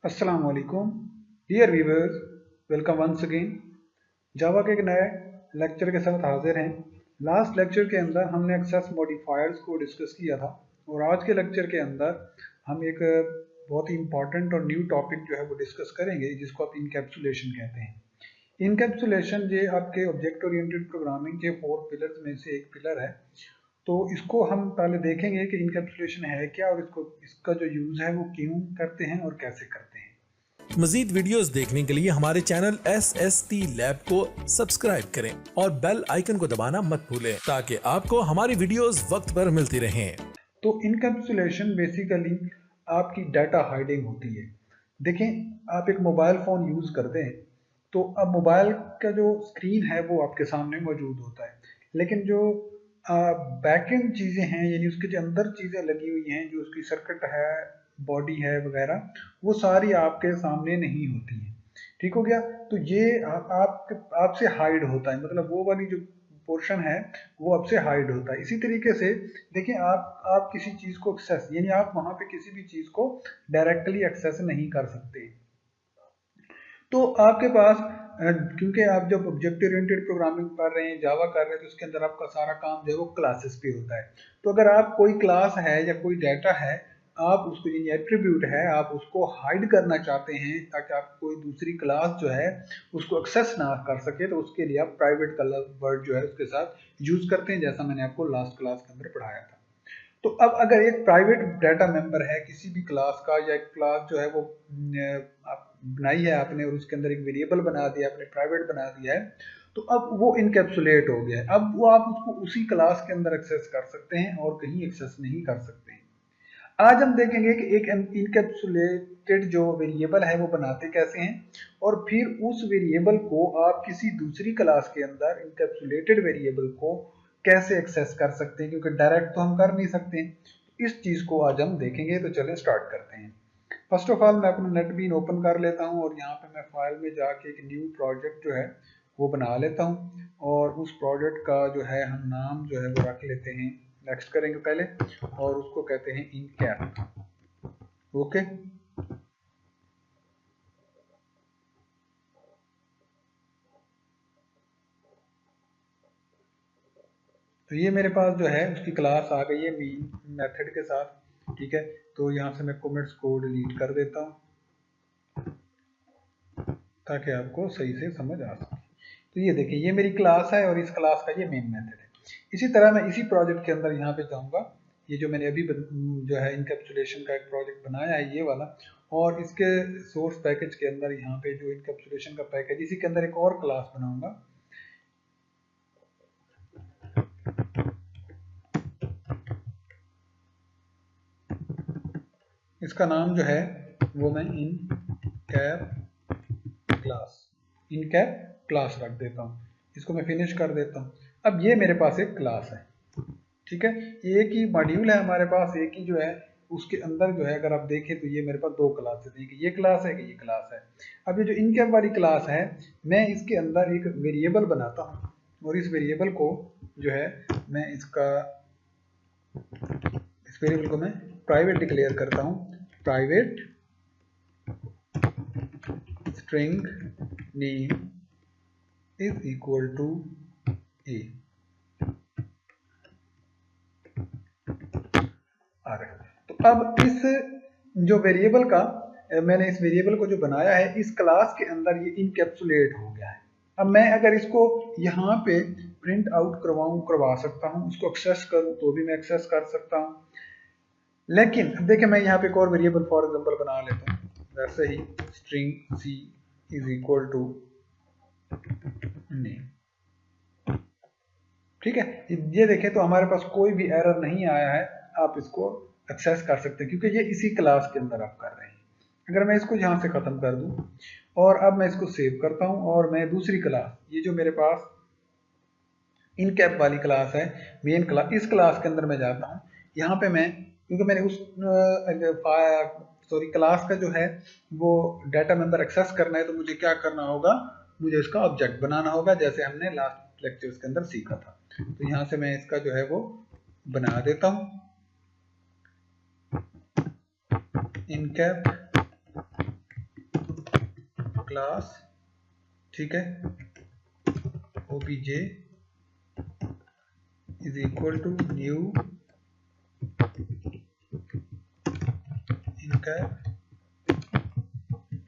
अस्सलाम वालेकुम dear viewers, welcome once again. Java के एक नए लेक्चर के साथ हाजिर हैं। लास्ट लेक्चर के अंदर हमने एक्सेस मॉडिफायर्स को डिस्कस किया था और आज के लेक्चर के अंदर हम एक बहुत ही इंपॉर्टेंट और न्यू टॉपिक जो है वो डिस्कस करेंगे, जिसको आप इनकैप्सुलेशन कहते हैं। इनकैप्सुलेशन ये आपके ऑब्जेक्ट ओरिएंटेड प्रोग्रामिंग के 4 पिलर्स में से एक पिलर है। तो इसको हम पहले देखेंगे कि इनकैप्सुलेशन है क्या और इसका जो यूज़ है वो क्यों करते हैं और कैसे करते हैं। मजीद वीडियोस देखने के लिए हमारे चैनल SST लैब को सब्सक्राइब करें और बेल आइकन को दबाना मत भूलें ताकि आपको हमारी वीडियोस वक्त पर मिलती रहें। तो इनकैप्सुलेशन बेसिकली आपकी डाटा हाइडिंग होती है। देखें, आप एक मोबाइल फ़ोन यूज़ करते हैं तो अब मोबाइल का जो स्क्रीन है वो आपके सामने मौजूद होता है, लेकिन जो बैकएंड चीज़ें हैं यानी उसके जो अंदर चीज़ें लगी हुई हैं, जो उसकी सर्किट है, बॉडी है वगैरह, वो सारी आपके सामने नहीं होती हैं। ठीक हो गया। तो ये आपसे हाइड होता है, मतलब वो वाली जो पोर्शन है वो आपसे हाइड होता है। इसी तरीके से देखिए, आप किसी चीज़ को एक्सेस यानी आप वहाँ पे किसी भी चीज़ को डायरेक्टली एक्सेस नहीं कर सकते। तो आपके पास क्योंकि आप जब ऑब्जेक्ट ओरिएंटेड प्रोग्रामिंग कर रहे हैं, जावा कर रहे हैं, तो उसके अंदर आपका सारा काम जो है वो क्लासेस पे होता है। तो अगर आप कोई क्लास है या कोई डाटा है, आप उसको यानी एट्रीब्यूट है, आप उसको हाइड करना चाहते हैं ताकि आप कोई दूसरी क्लास जो है उसको एक्सेस ना कर सके, तो उसके लिए आप प्राइवेट कलर वर्ड जो है उसके साथ यूज करते हैं, जैसा मैंने आपको लास्ट क्लास के अंदर पढ़ाया था। तो अब अगर एक प्राइवेट डाटा मेंबर है किसी भी क्लास का, या एक क्लास जो है वो आप बनाई है आपने और उसके अंदर एक वेरिएबल बना दिया आपने, प्राइवेट बना दिया है, तो अब वो इनकैप्सुलेट हो गया है। अब वो आप उसको उसी क्लास के अंदर एक्सेस कर सकते हैं और कहीं एक्सेस नहीं कर सकते हैं। आज हम देखेंगे कि एक इनकैप्सुलेटेड जो वेरिएबल है वो बनाते कैसे हैं, और फिर उस वेरिएबल को आप किसी दूसरी क्लास के अंदर इनकैप्सुलेटेड वेरिएबल को कैसे एक्सेस कर सकते हैं, क्योंकि डायरेक्ट तो हम कर नहीं सकते। इस चीज को आज हम देखेंगे। तो चलें स्टार्ट करते हैं। फर्स्ट ऑफ ऑल मैं अपना नेटबीन ओपन कर लेता हूं और यहाँ पे मैं फाइल में जाके एक न्यू प्रोजेक्ट जो है वो बना लेता हूं, और उस प्रोजेक्ट का जो है हम नाम जो है वो रख लेते हैं, नेक्स्ट करेंगे पहले, और उसको कहते हैं इनकैप। ओके, तो ये मेरे पास जो है उसकी क्लास आ गई है मेन मेथड के साथ। ठीक है, तो यहाँ से मैं कमेंट्स को डिलीट कर देता हूँ ताकि आपको सही से समझ आ सके। तो ये देखिए, ये मेरी क्लास है और इस क्लास का ये मेन मेथड है। इसी तरह मैं इसी प्रोजेक्ट के अंदर यहाँ पे जाऊँगा। ये जो मैंने अभी जो है इनकैप्सुलेशन का एक प्रोजेक्ट बनाया है ये वाला, और इसके सोर्स पैकेज के अंदर यहाँ पे जो इनकैप्सुलेशन का पैकेज, इसी के अंदर एक और क्लास बनाऊंगा। इसका नाम जो है वो मैं इनकैप क्लास रख देता हूँ। इसको मैं फिनिश कर देता हूँ। अब ये मेरे पास एक क्लास है। ठीक है, एक ही मॉड्यूल है हमारे पास, एक ही जो है उसके अंदर जो है अगर आप देखें तो ये मेरे पास दो क्लासेस हैं, ये क्लास है कि ये क्लास है। अब ये जो इनकैप वाली क्लास है, मैं इसके अंदर एक वेरिएबल बनाता हूँ और इस वेरिएबल को जो है मैं इस वेरिएबल को मैं प्राइवेट डिक्लेयर करता हूँ। Private string name is equal to A. आ रहा है। तो अब इस जो वेरिएबल का मैंने इस वेरिएबल को जो बनाया है इस क्लास के अंदर ये इनकैप्सुलेट हो गया है। अब मैं अगर इसको यहाँ पे प्रिंट आउट करवा सकता हूँ, उसको एक्सेस करूँ तो भी मैं एक्सेस कर सकता हूँ। लेकिन अब देखिए, मैं यहाँ पे एक और वेरिएबल फॉर एग्जांपल बना लेता हूँ, वैसे ही string C is equal to name. ठीक है, ये देखें तो हमारे पास कोई भी एरर नहीं आया है। आप इसको एक्सेस कर सकते हैं क्योंकि ये इसी क्लास के अंदर आप कर रहे हैं। अगर मैं इसको यहाँ से खत्म कर दूं और अब मैं इसको सेव करता हूं और मैं दूसरी क्लास, ये जो मेरे पास इनकैप वाली क्लास है मेन क्लास, इस क्लास के अंदर मैं जाता हूं। यहाँ पे मैं, क्योंकि मैंने उस क्लास का जो है वो डाटा मेंबर एक्सेस करना है, तो मुझे क्या करना होगा, मुझे इसका ऑब्जेक्ट बनाना होगा, जैसे हमने लास्ट लेक्चर्स के अंदर सीखा था। तो यहाँ से मैं इसका जो है वो बना देता हूँ इनकैप क्लास, ठीक है, obj is equal to new encap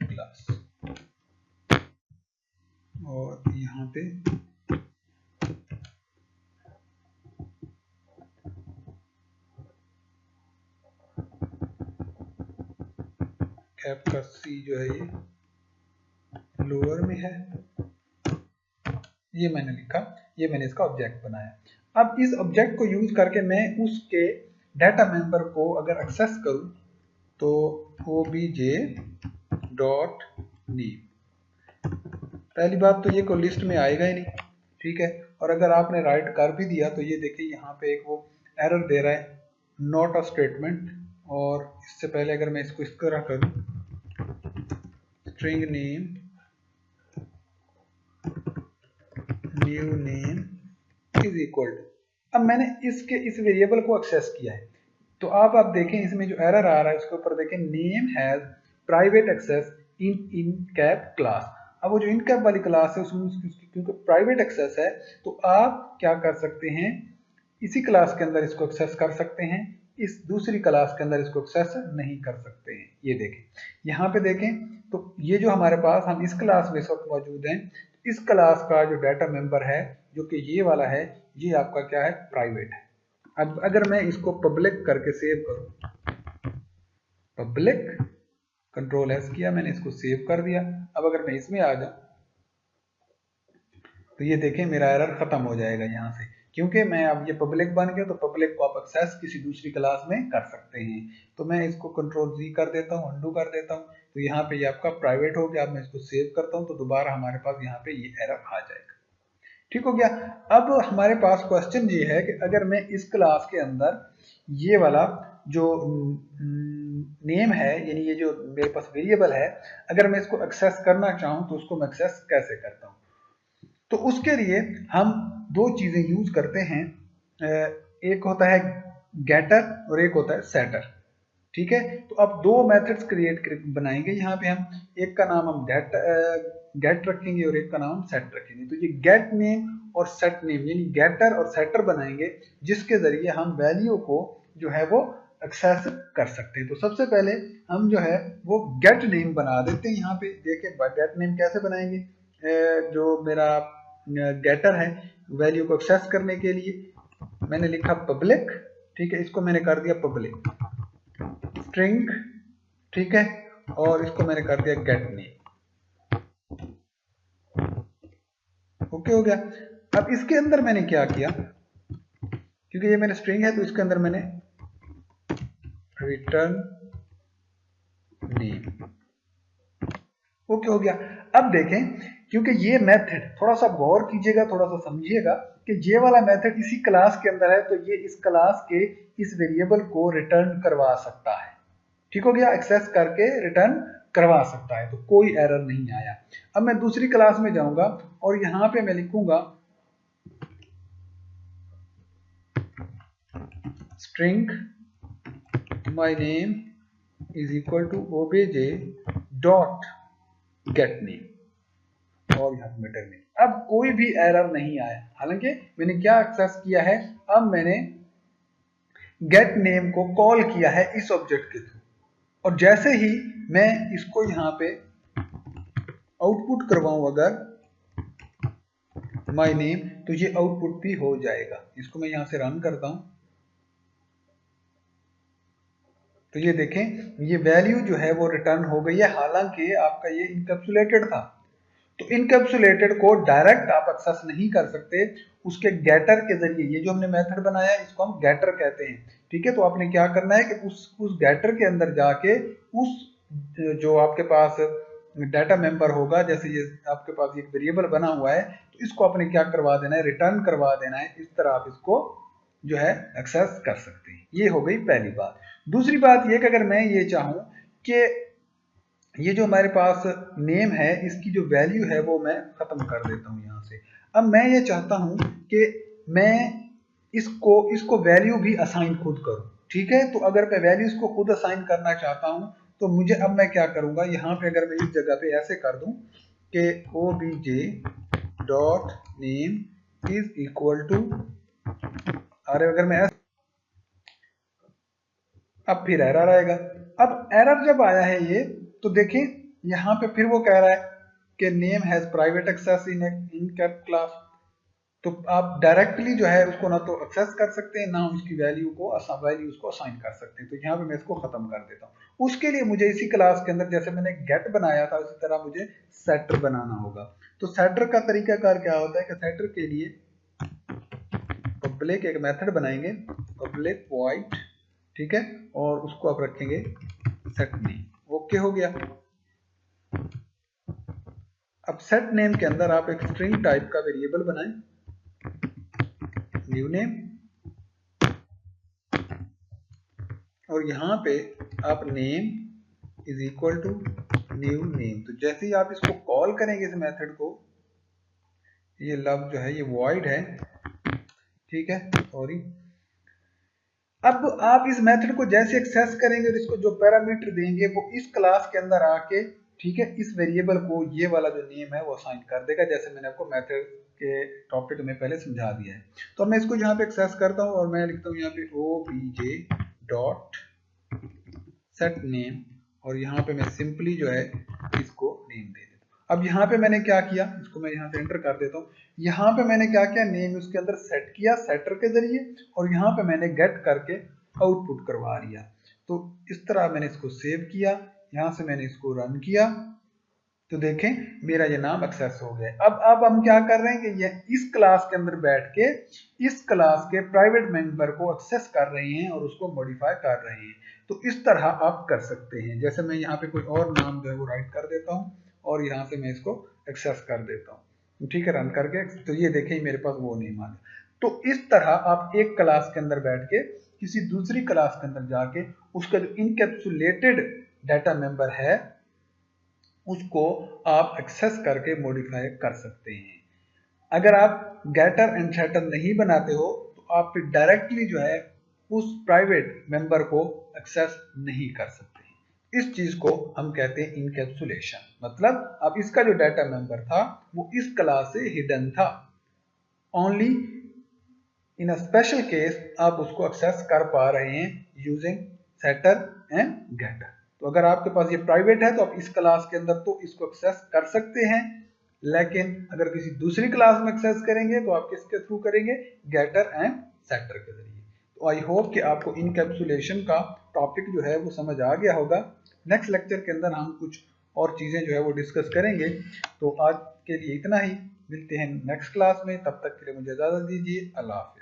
class, और यहाँ पे कैप का सी जो है ये लोअर में है, ये मैंने लिखा, ये मैंने इसका ऑब्जेक्ट बनाया। अब इस ऑब्जेक्ट को यूज करके मैं उसके डाटा मेंबर को अगर एक्सेस करूं तो obj डॉट नेम, पहली बात तो ये कोई लिस्ट में आएगा ही नहीं, ठीक है। और अगर आपने राइट कर भी दिया तो ये देखिए यहाँ पे एक वो एरर दे रहा है, नॉट अ स्टेटमेंट। और इससे पहले अगर मैं इसको इस तरह करूं, string name new name is equal to, अब मैंने इसके इस वेरिएबल को एक्सेस किया है, तो आप देखें इसमें जो एरर आ रहा है उसके ऊपर देखें, name has private access in encap class. अब वो जो इनकैप वाली क्लास है उसमें क्योंकि प्राइवेट एक्सेस है तो आप क्या कर सकते हैं, इसी क्लास के अंदर इसको एक्सेस कर सकते हैं, इस दूसरी क्लास के अंदर इसको एक्सेस नहीं कर सकते हैं। ये देखें, यहाँ पे देखें तो ये जो हमारे पास, हम इस क्लास में इस वक्त मौजूद हैं, इस क्लास का जो डाटा मेंबर है जो कि ये वाला है, ये आपका क्या है, प्राइवेट है। अब अगर मैं इसको पब्लिक करके सेव करूं, पब्लिक कंट्रोल एस किया मैंने, इसको सेव कर दिया। अब अगर मैं इसमें आ जाऊं तो ये देखें मेरा एरर खत्म हो जाएगा यहाँ से, क्योंकि मैं अब ये पब्लिक बन गया, तो पब्लिक को आप एक्सेस किसी दूसरी क्लास में कर सकते हैं। तो मैं इसको कंट्रोल जी कर देता हूँ, अंडू कर देता हूँ, तो यहाँ पे ये आपका प्राइवेट हो गया। अब मैं इसको सेव करता हूँ तो दोबारा हमारे पास यहाँ पे ये एरर आ जाएगा, ठीक हो गया। अब हमारे पास क्वेश्चन ये है कि अगर मैं इस क्लास के अंदर ये वाला जो नेम है, यानी ये जो मेरे पास वेरिएबल है, अगर मैं इसको एक्सेस करना चाहूँ तो उसको मैं एक्सेस कैसे करता हूँ, तो उसके लिए हम दो चीजें यूज करते हैं, एक होता है गेटर और एक होता है सेटर, ठीक है। तो अब दो मेथड्स क्रिएट बनाएंगे, यहाँ पे हम एक का नाम हम गेट रखेंगे और एक का नाम सेट रखेंगे। तो ये गेट नेम और सेट नेम यानी गेटर और सेटर बनाएंगे, जिसके जरिए हम वैल्यू को जो है वो एक्सेस कर सकते हैं। तो सबसे पहले हम जो है वो गेट नेम बना देते हैं। यहाँ पे देखिए गेट नेम कैसे बनाएंगे, जो मेरा गेटर है वैल्यू को एक्सेस करने के लिए मैंने लिखा पब्लिक, ठीक है, इसको मैंने कर दिया पब्लिक स्ट्रिंग, ठीक है, और इसको मैंने कर दिया गेट नेम, ओके हो गया। अब इसके अंदर मैंने क्या किया, क्योंकि ये मेरा स्ट्रिंग है तो इसके अंदर मैंने रिटर्न नेम, ओके हो गया। अब देखें, क्योंकि ये मेथड थोड़ा सा गौर कीजिएगा, थोड़ा सा समझिएगा कि ये वाला मेथड इसी क्लास के अंदर है, तो ये इस क्लास के इस वेरिएबल को रिटर्न करवा सकता है, ठीक हो गया, एक्सेस करके रिटर्न करवा सकता है, तो कोई एरर नहीं आया। अब मैं दूसरी क्लास में जाऊंगा और यहां पे मैं लिखूंगा string my name is equal to obj dot get name और यहाँ पे मेटर नेम। अब कोई भी एरर नहीं आया, हालांकि मैंने क्या एक्सेस किया है, अब मैंने गेट नेम को कॉल किया है इस ऑब्जेक्ट के थ्रू, और जैसे ही मैं इसको यहाँ पे आउटपुट करवाऊं अगर माय नेम, तो ये आउटपुट भी हो जाएगा। इसको मैं यहां से रन करता हूं तो ये देखें ये वैल्यू जो है वो रिटर्न हो गई है, हालांकि आपका ये इनकैप्सुलेटेड था। तो इनकैप्सुलेटेड को डायरेक्ट आप एक्सेस नहीं कर सकते, उसके गेटर के जरिए, ये जो हमने मेथड बनाया इसको हम गेटर कहते हैं, ठीक है। तो आपने क्या करना है कि उस गेटर के अंदर जाके उस जो आपके पास डाटा मेंबर होगा, जैसे ये आपके पास एक वेरिएबल बना हुआ है, तो इसको आपने क्या करवा देना है, रिटर्न करवा देना है। इस तरह आप इसको जो है एक्सेस कर सकते हैं। ये हो गई पहली बात। दूसरी बात ये कि अगर मैं ये चाहूं कि ये जो हमारे पास नेम है इसकी जो वैल्यू है वो मैं खत्म कर देता हूं यहां से। अब मैं ये चाहता हूं कि मैं इसको वैल्यू भी असाइन खुद करूं, ठीक है। तो अगर मैं वैल्यूज को खुद असाइन करना चाहता हूं तो मुझे अब मैं क्या करूंगा, यहाँ पे अगर मैं इस जगह पे ऐसे कर दूं कि obj dot name is equal to, और अगर मैं अब फिर एरर आएगा। अब एरर जब आया है ये, तो देखें यहाँ पे फिर वो कह रहा है कि name has private access in cap class. तो आप डायरेक्टली जो है उसको ना तो एक्सेस कर सकते हैं, ना उसकी वैल्यूज को असाइन कर सकते हैं। तो यहाँ पे मैं इसको खत्म कर देता हूँ। उसके लिए मुझे इसी क्लास के अंदर जैसे मैंने गेट बनाया था उसी तरह मुझे सेटर बनाना होगा। तो सेटर का तरीकाकार क्या होता है कि सेटर के लिए पब्लिक एक मेथड बनाएंगे, पब्लिक वॉइड, ठीक है, और उसको आप रखेंगे सेट नेम। ओके हो गया। अब सेट नेम के अंदर आप एक स्ट्रिंग टाइप का वेरिएबल बनाएं, न्यू नेम, और यहां पे आप name is equal to new name. तो जैसे ही आप इसको कॉल करेंगे इस मेथड को, ये लव जो है ये वॉइड है, ठीक है, सॉरी। अब आप इस मेथड को जैसे एक्सेस करेंगे और इसको जो पैरामीटर देंगे वो इस क्लास के अंदर आके, ठीक है, इस वेरिएबल को ये वाला जो नेम है वो असाइन कर देगा, जैसे मैंने आपको मेथड के टॉपिक में पहले समझा दिया है। तो मैं इसको यहाँ पे एक्सेस करता हूँ और मैं लिखता हूँ यहाँ पे obj डॉट सेट नेम, और यहाँ पे मैं सिंपली जो है इसको नेम दे देता हूँ। अब यहाँ पे मैंने क्या किया, इसको मैं यहाँ पे एंटर कर देता हूँ। यहाँ पे मैंने क्या किया, नेम उसके अंदर सेट किया सेटर के जरिए, और यहाँ पे मैंने गेट करके आउटपुट करवा लिया। तो इस तरह मैंने इसको सेव किया, यहाँ से मैंने इसको रन किया, तो देखें मेरा ये नाम एक्सेस हो गया। अब हम क्या कर रहे हैं कि ये इस क्लास के अंदर बैठ के इस क्लास के प्राइवेट मेंबर को एक्सेस कर रहे हैं और उसको मॉडिफाई कर रहे हैं। तो इस तरह आप कर सकते हैं। जैसे मैं यहाँ पे कोई और नाम जो है वो राइट कर देता हूँ और यहाँ से मैं इसको एक्सेस कर देता हूँ, ठीक है, रन करके। तो ये देखें मेरे पास वो नेम आ गया। तो इस तरह आप एक क्लास के अंदर बैठ के किसी दूसरी क्लास के अंदर जाके उसका जो इनकैप्सुलेटेड डाटा मेंबर है उसको आप एक्सेस करके मॉडिफाई कर सकते हैं। अगर आप गेटर एंड सेटर नहीं बनाते हो तो आप डायरेक्टली जो है उस प्राइवेट मेंबर को एक्सेस नहीं कर सकते। इस चीज को हम कहते हैं इनकैप्सुलेशन। मतलब अब इसका जो डाटा मेंबर था वो इस क्लास से हिडन था, only in a special case आप उसको एक्सेस कर पा रहे हैं यूजिंग सेटर एंड गेटर। तो अगर आपके पास ये प्राइवेट है तो आप इस क्लास के अंदर तो इसको एक्सेस कर सकते हैं, लेकिन अगर किसी दूसरी क्लास में एक्सेस करेंगे तो आप किसके थ्रू करेंगे, गेटर एंड सेटर के जरिए। तो आई होप कि आपको इनकैप्सुलेशन का टॉपिक जो है वो समझ आ गया होगा। नेक्स्ट लेक्चर के अंदर हम कुछ और चीजें जो है वो डिस्कस करेंगे। तो आज के लिए इतना ही, मिलते हैं नेक्स्ट क्लास में, तब तक के लिए मुझे इजाजत दीजिए। अल्लाह हाफिज़।